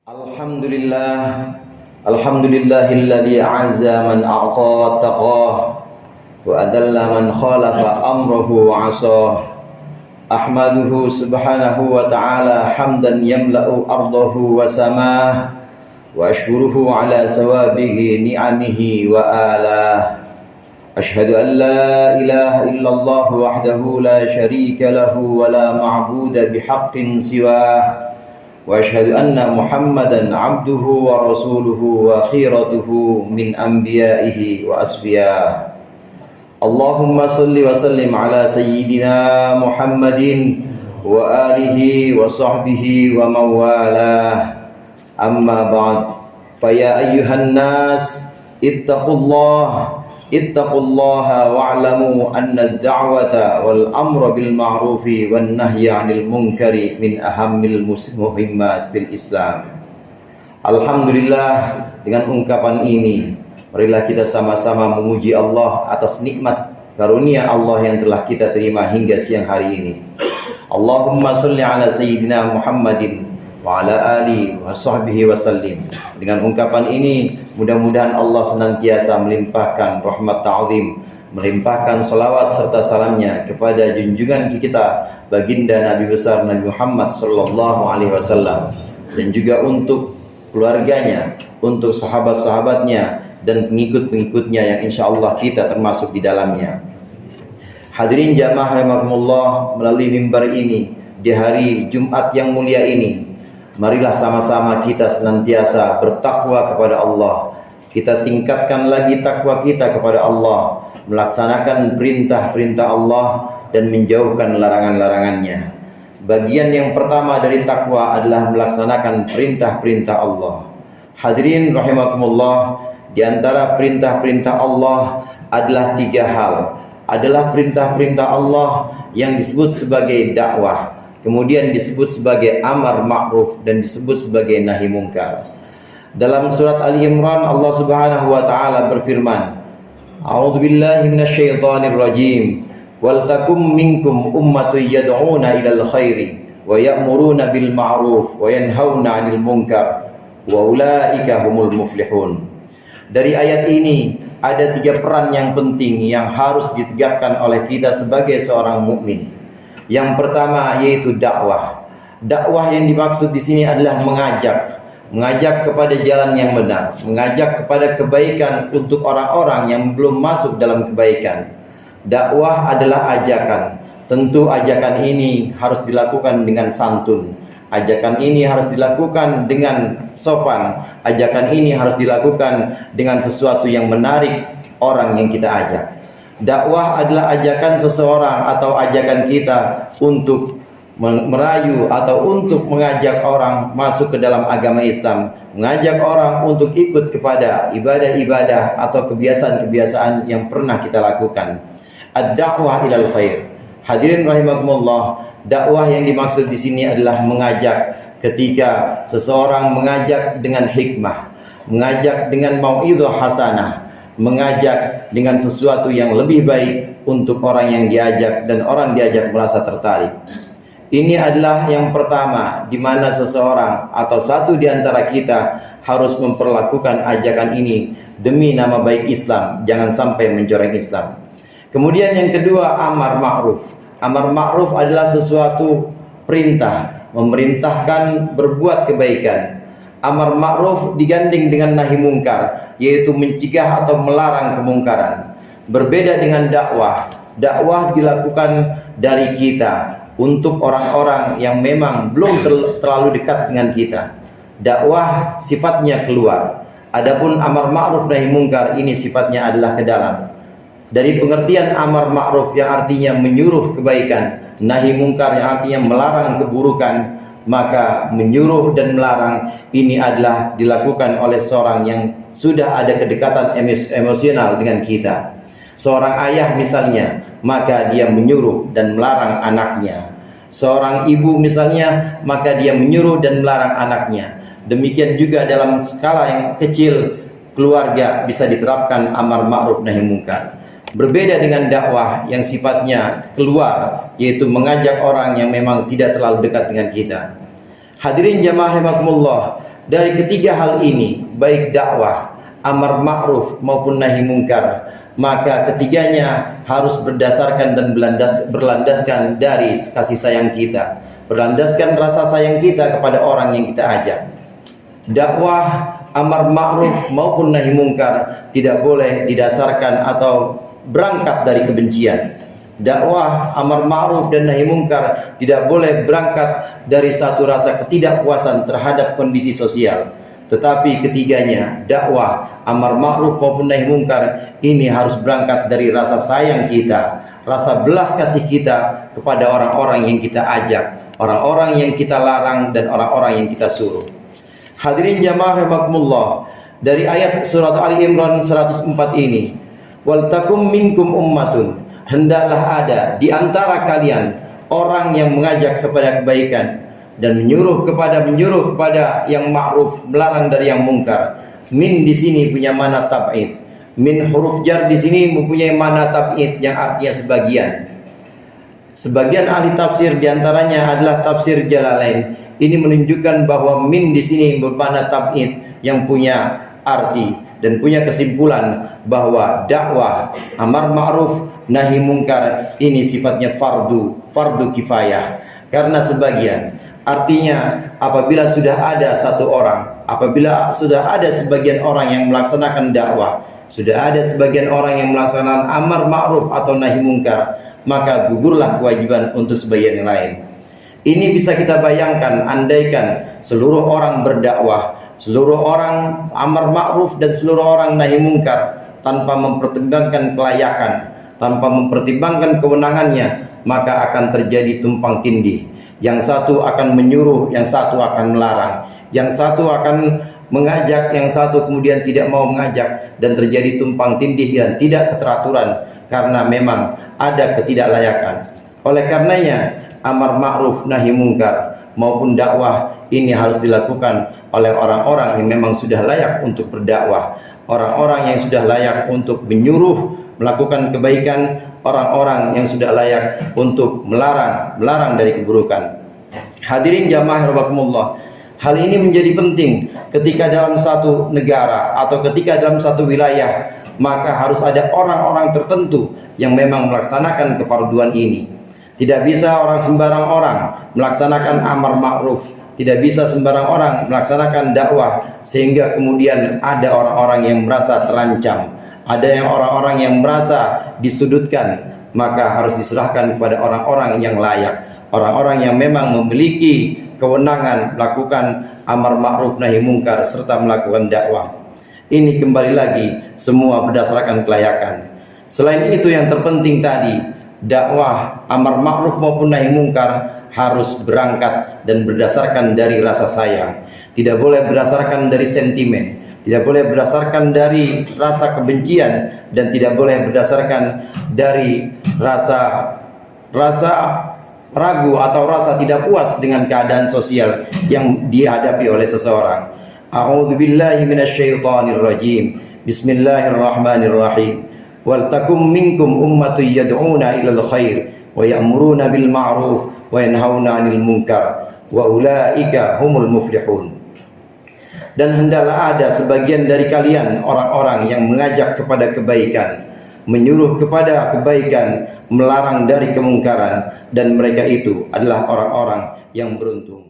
Alhamdulillah, alhamdulillahilladzi a'azza man a'ta taqah wa adalla man khalafa amrahu wa 'asah. Ahmaduhu subhanahu wa ta'ala hamdan yamla'u ardahu wa samah, wa ashkuruhu ala sawabihi ni'amihi wa alah. Ashhadu an la ilaha illallah wahdahu la syarika lahu wa la ma'buda bihaqqin siwah. Wa ashhadu anna Muhammadan abduhu wa rasuluhu wa khiratuhu min anbiya'ihi wa asfiyah. Allahumma salli wa sallim ala sayyidina Muhammadin wa alihi wa sahbihi wa mawalah. Amma ba'd, faya ayyuhan nas ittaqullaha wa'lamu anna ad-da'wata wal amra bil ma'rufi wan nahya 'anil munkari min ahammil muhimmat fil Islam. Alhamdulillah, dengan ungkapan ini marilah kita sama-sama memuji Allah atas nikmat karunia Allah yang telah kita terima hingga siang hari ini. Allahumma sholli ala sayyidina Muhammadin wa ala alihi wa sahbihi wa sallim. Dengan ungkapan ini mudah-mudahan Allah senantiasa melimpahkan rahmat ta'zim, melimpahkan salawat serta salamnya kepada junjungan kita baginda Nabi besar Nabi Muhammad sallallahu alaihi wasallam, dan juga untuk keluarganya, untuk sahabat-sahabatnya dan pengikut-pengikutnya yang insyaallah kita termasuk di dalamnya. Hadirin jamaah rahimakumullah, melalui mimbar ini di hari Jumat yang mulia ini, marilah sama-sama kita senantiasa bertakwa kepada Allah. Kita tingkatkan lagi takwa kita kepada Allah, melaksanakan perintah-perintah Allah dan menjauhkan larangan-larangannya. Bagian yang pertama dari takwa adalah melaksanakan perintah-perintah Allah. Hadirin rahimakumullah, di antara perintah-perintah Allah adalah 3 hal. Adalah perintah-perintah Allah yang disebut sebagai dakwah, kemudian disebut sebagai amar ma'ruf, dan disebut sebagai nahi mungkar. Dalam surat Ali Imran Allah Subhanahu wa taala berfirman, A'udzubillahi minasyaitonir rajim. Wal takum minkum ummatun yad'una ilal khairi wa ya'muruna bil ma'ruf wa yanhauna 'anil munkar wa ulaika humul muflihun. Dari ayat ini ada 3 peran yang penting yang harus ditegakkan oleh kita sebagai seorang mukmin. Yang pertama yaitu dakwah. Dakwah yang dimaksud di sini adalah mengajak kepada jalan yang benar, mengajak kepada kebaikan untuk orang-orang yang belum masuk dalam kebaikan. Dakwah adalah ajakan. Tentu ajakan ini harus dilakukan dengan santun. Ajakan ini harus dilakukan dengan sopan. Ajakan ini harus dilakukan dengan sesuatu yang menarik orang yang kita ajak. Dakwah adalah ajakan seseorang atau ajakan kita untuk merayu atau untuk mengajak orang masuk ke dalam agama Islam, mengajak orang untuk ikut kepada ibadah-ibadah atau kebiasaan-kebiasaan yang pernah kita lakukan. Ad-da'wah ilal khair. Hadirin rahimakumullah, dakwah yang dimaksud di sini adalah mengajak ketika seseorang mengajak dengan hikmah, mengajak dengan mau'idhah hasanah, mengajak dengan sesuatu yang lebih baik untuk orang yang diajak dan orang diajak merasa tertarik. Ini adalah yang pertama, di mana seseorang atau satu di antara kita harus memperlakukan ajakan ini demi nama baik Islam, jangan sampai mencoreng Islam. Kemudian yang kedua, amar ma'ruf. Amar ma'ruf adalah sesuatu perintah, memerintahkan berbuat kebaikan. Amar ma'ruf diganding dengan nahi mungkar, yaitu mencegah atau melarang kemungkaran. Berbeda dengan dakwah. Dakwah dilakukan dari kita untuk orang-orang yang memang belum terlalu dekat dengan kita. Dakwah sifatnya keluar. Adapun amar ma'ruf nahi mungkar ini sifatnya adalah ke dalam. Dari pengertian amar ma'ruf yang artinya menyuruh kebaikan, nahi mungkar yang artinya melarang keburukan, maka menyuruh dan melarang ini adalah dilakukan oleh seorang yang sudah ada kedekatan emosional dengan kita. Seorang ayah misalnya, maka dia menyuruh dan melarang anaknya. Seorang ibu misalnya, maka dia menyuruh dan melarang anaknya. Demikian juga dalam skala yang kecil, keluarga bisa diterapkan amar ma'ruf nahi mungkar. Berbeda dengan dakwah yang sifatnya keluar, yaitu mengajak orang yang memang tidak terlalu dekat dengan kita. Hadirin jamaah rahimakumullah, dari ketiga hal ini, baik dakwah, amar ma'ruf maupun nahi mungkar, maka ketiganya harus berdasarkan dan berlandaskan dari kasih sayang kita, berlandaskan rasa sayang kita kepada orang yang kita ajak. Dakwah, amar ma'ruf maupun nahi mungkar tidak boleh didasarkan atau berangkat dari kebencian. Dakwah, amar ma'ruf dan nahi mungkar tidak boleh berangkat dari satu rasa ketidakpuasan terhadap kondisi sosial. Tetapi ketiganya, dakwah, amar ma'ruf maupun nahi mungkar, ini harus berangkat dari rasa sayang kita, rasa belas kasih kita kepada orang-orang yang kita ajak, orang-orang yang kita larang dan orang-orang yang kita suruh. Hadirin jamaah rahimakumullah, dari ayat surat Ali Imran 104 ini, wal takum minkum ummatun, hendaklah ada di antara kalian orang yang mengajak kepada kebaikan dan menyuruh kepada yang ma'ruf, melarang dari yang mungkar. Min di sini punya mana tab'id. Min huruf jar di sini mempunyai mana tab'id yang artinya sebagian. Sebagian ahli tafsir diantaranya adalah tafsir Jalalain. Ini menunjukkan bahwa min di sini bermakna tab'id yang punya arti dan punya kesimpulan bahwa dakwah, amar ma'ruf, nahi mungkar ini sifatnya fardu kifayah. Karena sebagian, artinya apabila sudah ada satu orang, apabila sudah ada sebagian orang yang melaksanakan dakwah, sudah ada sebagian orang yang melaksanakan amar ma'ruf atau nahi mungkar, maka gugurlah kewajiban untuk sebagian yang lain. Ini bisa kita bayangkan, andaikan seluruh orang berdakwah, seluruh orang amar ma'ruf dan seluruh orang nahi mungkar tanpa mempertimbangkan kelayakan, tanpa mempertimbangkan kewenangannya, maka akan terjadi tumpang tindih. Yang satu akan menyuruh, yang satu akan melarang, yang satu akan mengajak, yang satu kemudian tidak mau mengajak, dan terjadi tumpang tindih dan tidak keteraturan karena memang ada ketidaklayakan. Oleh karenanya, amar ma'ruf nahi mungkar maupun dakwah ini harus dilakukan oleh orang-orang yang memang sudah layak untuk berdakwah, orang-orang yang sudah layak untuk menyuruh melakukan kebaikan, orang-orang yang sudah layak untuk melarang dari keburukan. Hadirin jamaah rahimakumullah, hal ini menjadi penting ketika dalam satu negara atau ketika dalam satu wilayah, maka harus ada orang-orang tertentu yang memang melaksanakan kefarduan ini. Tidak bisa orang sembarang orang melaksanakan amar ma'ruf, tidak bisa sembarang orang melaksanakan dakwah, sehingga kemudian ada orang-orang yang merasa terancam, ada yang orang-orang yang merasa disudutkan. Maka harus diserahkan kepada orang-orang yang layak, orang-orang yang memang memiliki kewenangan melakukan amar ma'ruf nahi mungkar serta melakukan dakwah. Ini kembali lagi semua berdasarkan kelayakan. Selain itu yang terpenting tadi, dakwah, amar ma'ruf maupun nahi mungkar harus berangkat dan berdasarkan dari rasa sayang. Tidak boleh berdasarkan dari sentimen, tidak boleh berdasarkan dari rasa kebencian, dan tidak boleh berdasarkan dari rasa ragu atau rasa tidak puas dengan keadaan sosial yang dihadapi oleh seseorang. A'udzubillahi minasyaitonir rajim. Bismillahirrahmanirrahim. Wal takum minkum ummatun yad'una ilal khair wa ya'muruna bil ma'ruf wa yanhauna 'anil munkar wa ulaika humul muflihun. Dan hendaklah ada sebagian dari kalian orang-orang yang mengajak kepada kebaikan, menyuruh kepada kebaikan, melarang dari kemungkaran, dan mereka itu adalah orang-orang yang beruntung.